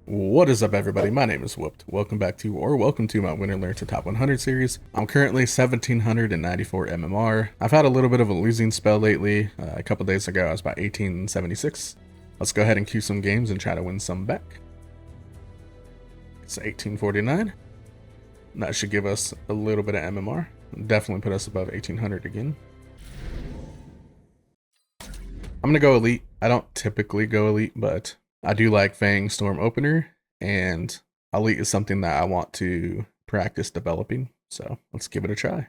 What is up, everybody? My name is Whooped. Welcome to my Winner Learn to Top 100 series. I'm currently 1794 MMR. I've had a little bit of a losing spell lately. A couple days ago, I was about 1876. Let's go ahead and queue some games and try to win some back. It's 1849. That should give us a little bit of MMR. Definitely put us above 1800 again. I'm gonna go Elite. I don't typically go Elite, but I do like Fang Storm Opener, and Elite is something that I want to practice developing, so let's give it a try.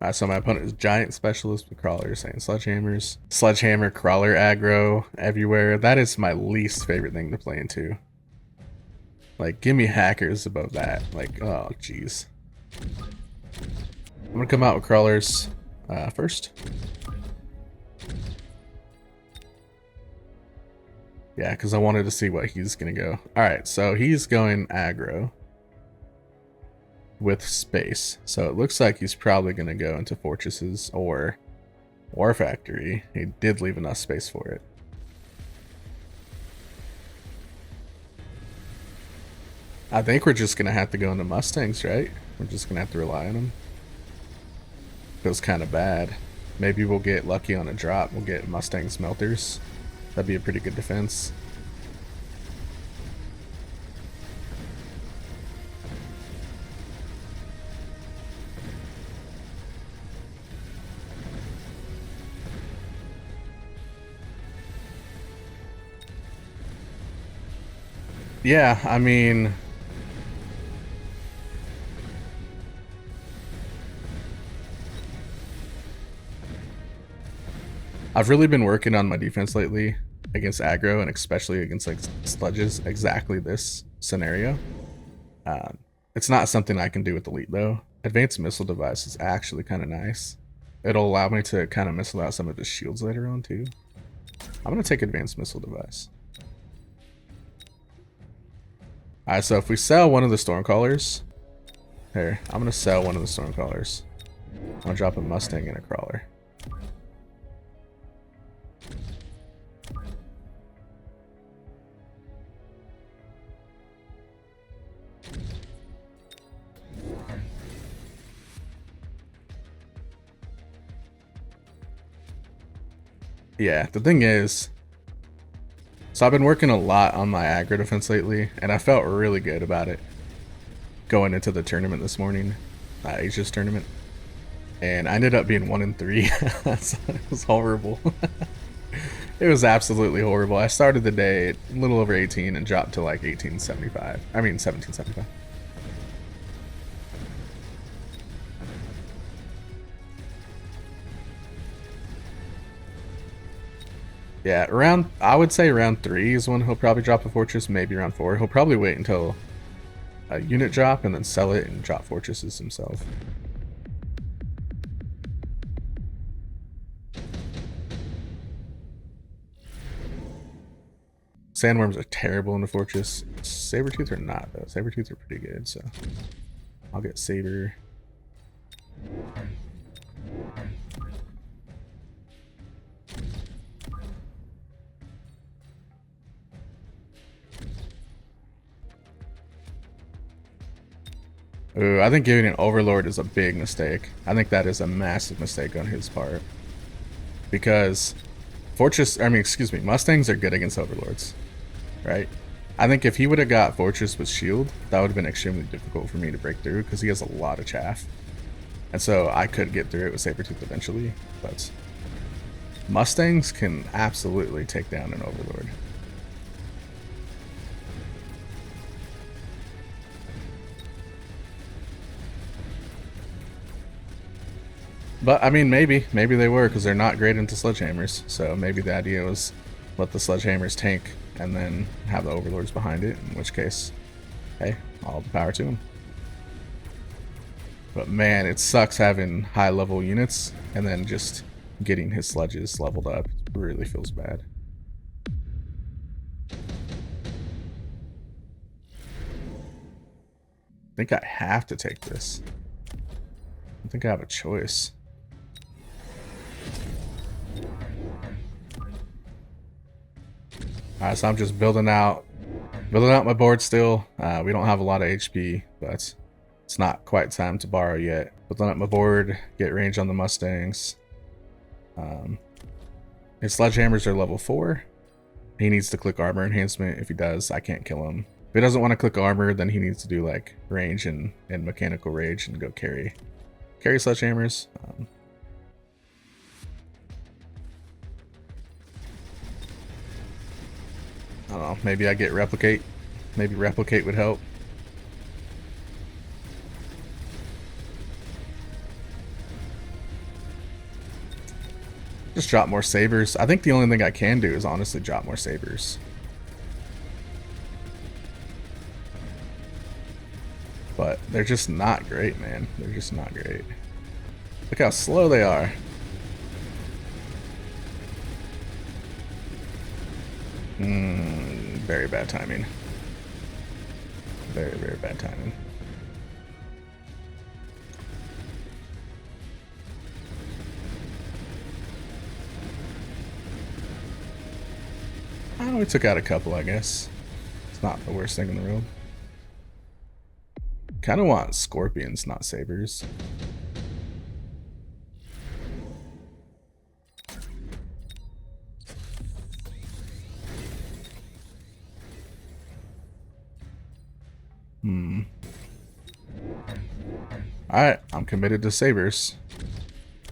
Alright, so my opponent is Giant Specialist with Crawlers and Sledgehammers. Sledgehammer, Crawler aggro everywhere. That is my least favorite thing to play into. Like, give me Hackers above that. Like, oh, jeez. I'm gonna come out with Crawlers first. Yeah, because I wanted to see what he's going to go. Alright, so he's going aggro with space. So it looks like he's probably going to go into Fortresses or War Factory. He did leave enough space for it. I think we're just going to have to go into Mustangs, right? We're just going to have to rely on them. Feels kind of bad. Maybe we'll get lucky on a drop. We'll get Mustang Smelters. That'd be a pretty good defense. Yeah, I mean, I've really been working on my defense lately against aggro, and especially against like sludges. Exactly this scenario. It's not something I can do with Elite though. Advanced Missile Device is actually kind of nice. It'll allow me to kind of missile out some of his shields later on too. I'm gonna take Advanced Missile Device. Alright, so if we sell one of the Stormcallers, here, I'm gonna sell one of the Stormcallers. I'm gonna drop a Mustang and a Crawler. Yeah, the thing is, so I've been working a lot on my aggro defense lately, and I felt really good about it going into the tournament this morning, Asia's tournament, and I ended up being 1-3. So it was horrible. It was absolutely horrible. I started the day at a little over 18 and dropped to like 1875. I mean 1775. Yeah, I would say round 3 is when he'll probably drop a Fortress, maybe round 4. He'll probably wait until a unit drop and then sell it and drop Fortresses himself. Sandworms are terrible in the Fortress. Sabertooth are not, though. Sabertooth are pretty good, so I'll get Saber. Ooh, I think giving an Overlord is a big mistake. I think that is a massive mistake on his part. Because Mustangs are good against Overlords, right? I think if he would have got Fortress with Shield, that would have been extremely difficult for me to break through because he has a lot of chaff. And so I could get through it with Sabertooth eventually, but Mustangs can absolutely take down an Overlord. But, I mean, maybe they were, because they're not great into Sledgehammers. So maybe the idea was let the Sledgehammers tank and then have the Overlords behind it, in which case, hey, all the power to them. But man, it sucks having high-level units and then just getting his Sledges leveled up. It really feels bad. I think I have to take this. I think I have a choice. Alright, so I'm just building out my board still. We don't have a lot of HP, but it's not quite time to borrow yet. Building up my board, get range on the Mustangs. His sledgehammers are level 4. He needs to click armor enhancement. If he does, I can't kill him. If he doesn't want to click armor, then he needs to do like range and mechanical rage and go carry sledgehammers. I don't know, maybe I get replicate. Maybe replicate would help. Just drop more sabers. I think the only thing I can do is honestly drop more sabers. But they're just not great, man. They're just not great. Look how slow they are. Very bad timing. Very, very bad timing. Oh, we took out a couple, I guess. It's not the worst thing in the world. Kind of want scorpions, not sabers. Alright, I'm committed to sabers.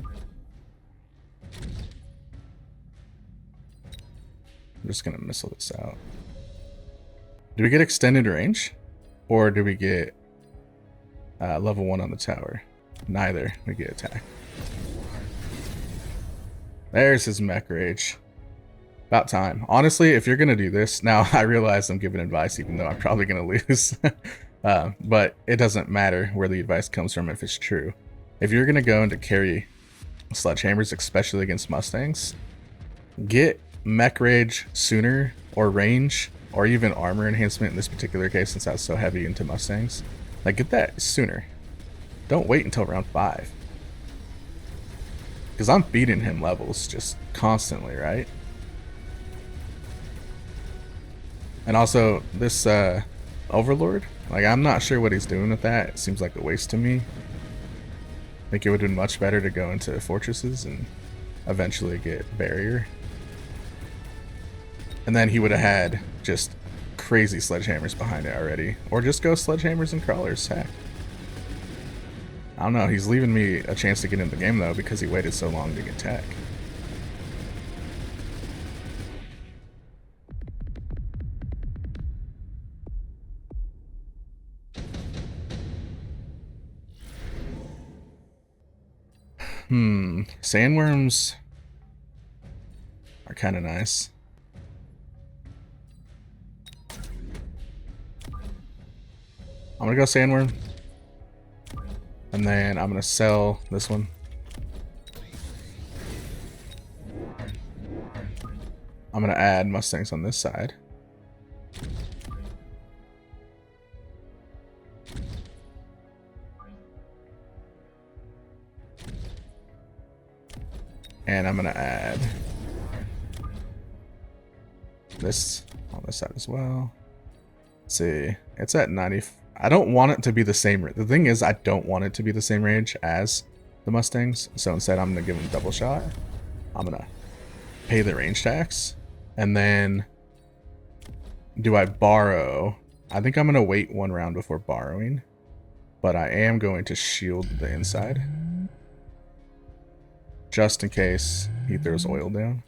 I'm just gonna missile this out. Do we get extended range? Or do we get level 1 on the tower? Neither. We get attack. There's his mech rage. About time. Honestly, if you're gonna do this, now I realize I'm giving advice even though I'm probably gonna lose. But it doesn't matter where the advice comes from if it's true. If you're gonna go into carry sledgehammers, especially against Mustangs, get mech rage sooner, or range, or even armor enhancement in this particular case since that's so heavy into Mustangs. Like, get that sooner. Don't wait until round 5. Because I'm beating him levels just constantly, right? And also, this Overlord, like, I'm not sure what he's doing with that. It seems like a waste to me. I think it would have been much better to go into fortresses and eventually get barrier. And then he would have had just crazy sledgehammers behind it already. Or just go sledgehammers and crawlers, heck. I don't know, he's leaving me a chance to get in the game though because he waited so long to get tech. Sandworms are kind of nice. I'm gonna go sandworm. And then I'm gonna sell this one. I'm gonna add Mustangs on this side. And I'm gonna add this on this side as well. Let's see, it's at 90. I don't want it to be the same. The thing is, I don't want it to be the same range as the Mustangs. So instead, I'm gonna give them double shot. I'm gonna pay the range tax, and then do I borrow? I think I'm gonna wait 1 round before borrowing, but I am going to shield the inside. Just in case he throws oil down.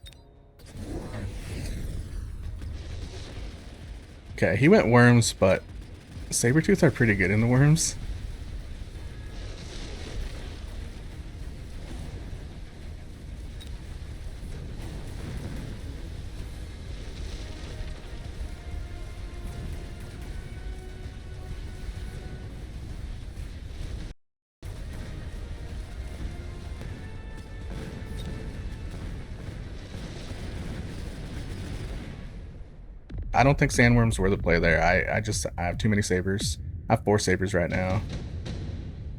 Okay, he went worms, but Sabertooth are pretty good in the worms. I don't think sandworms were the play there. I have too many sabers. I have 4 sabers right now.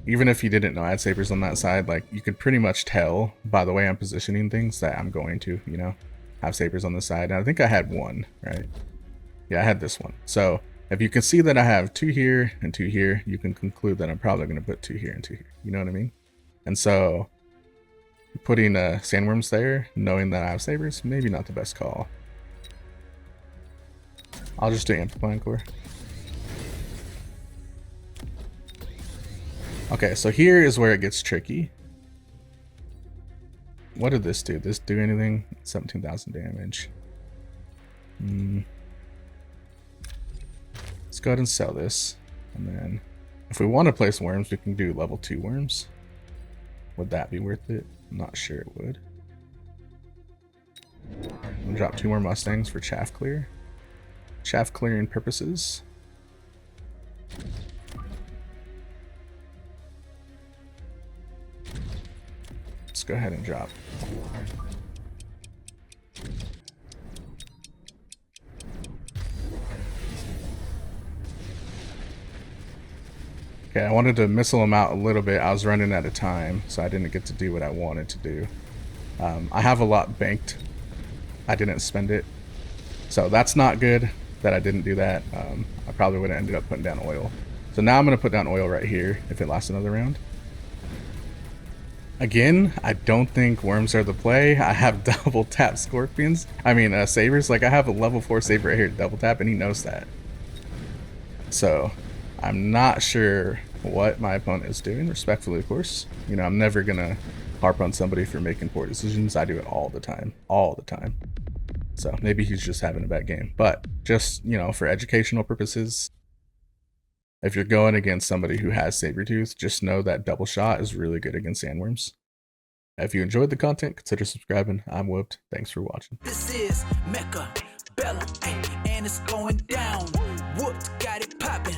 Even if you didn't know I had sabers on that side, like, you could pretty much tell by the way I'm positioning things that I'm going to, you know? have sabers on the side. And I think I had one, right? Yeah, I had this one. So if you can see that I have 2 here and 2 here, you can conclude that I'm probably going to put 2 here and 2 here. You know what I mean? And so putting sandworms there, knowing that I have sabers, maybe not the best call. I'll just do amplifying core. Okay, so here is where it gets tricky. What did this do? Did this do anything? 17,000 damage. Let's go ahead and sell this. And then if we want to place worms, we can do level 2 worms. Would that be worth it? I'm not sure it would. I'm gonna drop 2 more Mustangs for chaff clear. Chaff clearing purposes. Let's go ahead and drop. Okay, I wanted to missile him out a little bit. I was running out of time, so I didn't get to do what I wanted to do. I have a lot banked. I didn't spend it. So that's not good that I didn't do that. I probably would have ended up putting down oil. So now I'm going to put down oil right here if it lasts another round. Again, I don't think worms are the play. I have double tap scorpions. I mean, sabers. Like, I have a level 4 saber right here to double tap, and he knows that. So I'm not sure what my opponent is doing, respectfully, of course. You know, I'm never going to harp on somebody for making poor decisions. I do it all the time. All the time. So maybe he's just having a bad game. But just, you know, for educational purposes, if you're going against somebody who has Sabertooth, just know that double shot is really good against sandworms. If you enjoyed the content, consider subscribing. I'm Whooped. Thanks for watching. This is Mechabellum, and it's going down. Whooped, got it popping.